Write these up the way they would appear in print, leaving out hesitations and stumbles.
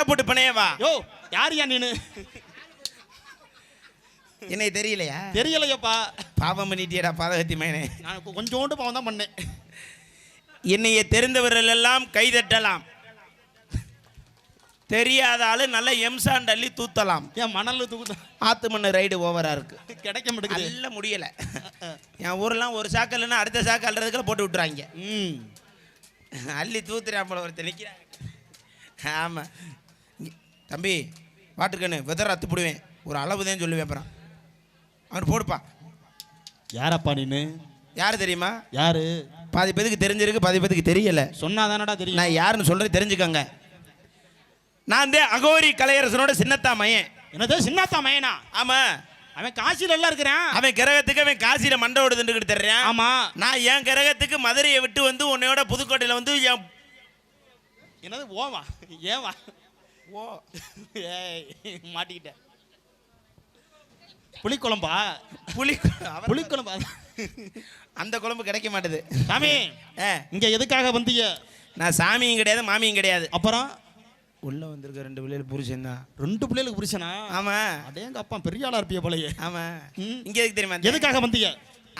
போட்டு பிணையவா? யோ யாரியா நீனு? என்னை தெரியலையா? தெரியலையப்பா. பாவம் பண்ணிட்டியடா பாதகத்தி மகனே. நான் கொஞ்சோண்டு பாவம் தான் பண்ணேன். என்னைய தெரிந்தவர்கள் எல்லாம் கைதட்டலாம், தெரியாத ஆளு நல்ல எம்சான் அள்ளி தூத்தலாம். என் மணல் தூக்கு ஆத்து மண்ணு ரைடு ஓவரா இருக்கு, கிடைக்க மாட்டேங்குது. நல்ல முடியல. என் ஊரெல்லாம் ஒரு சாக்கு இல்லைன்னா அடுத்த சாக்கு அல்றதுக்குள்ள போட்டு விட்டுறாங்க. அள்ளி தூத்துறான் போல ஒருத்தர் நிற்கிறாங்க. ஆமாம் தம்பி, வாட்டுக்கண்ணு வெதர் அத்து போடுவேன், ஒரு அளவு தான் சொல்லுவேன். அப்புறம் அவன் போடுப்பா. யாரப்பா நீனு? யார் தெரியுமா? யாரு? பாதி பேருக்கு தெரிஞ்சிருக்கு, பாதி பேருக்கு தெரியல. சொன்னாதானடா தெரியும். நான் யாருன்னு சொல்றது தெரிஞ்சுக்கங்க. நான் தான் அகோரி கலையரசனோட சின்னத்தா மையன். என்னது சின்னத்தா மையனா? ஆமா. அவன் காசில எல்லாம் இருக்கிறான். அவன் கிரகத்துக்கு அவன் காசியில மண்டை ஓடுதுன்னு தர்றேன். ஆமா. நான் என் கிரகத்துக்கு மதுரையை விட்டு வந்து உன்னையோட புதுக்கோட்டையில வந்து என்னது ஓவா ஏவா ஓ மாட்டிக்கிட்டேன். புளிக்குழம்பா? புளிக்குழம்பா? அந்த குழம்பு கிடைக்க மாட்டேது சாமி. இங்க எதுக்காக வந்தீங்க? நான் சாமியும் கிடையாது மாமியும் கிடையாது. அப்புறம் உள்ள வந்திருக்க 2 பிள்ளைகள் புருஷன் தான். 2 பிள்ளைகளுக்கு புருஷனா? ஆமா. அடேங்க அப்பா, பெரிய ஆளா இருப்பிய போலயே. ஆமா. இங்க எதுக்கு தெரியுமா? எதுக்காக வந்தீங்க?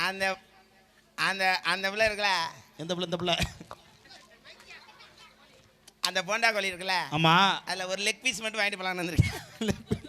அந்த அந்த அந்த பிள்ளை இருக்குல்ல. எந்த பிள்ளை? இந்த பிள்ளை அந்த போண்டா கோழி இருக்குல்ல. ஆமா. அதுல ஒரு லெக் பீஸ் மட்டும் வாங்கிட்டு போலான்னு வந்திருக்கேன்.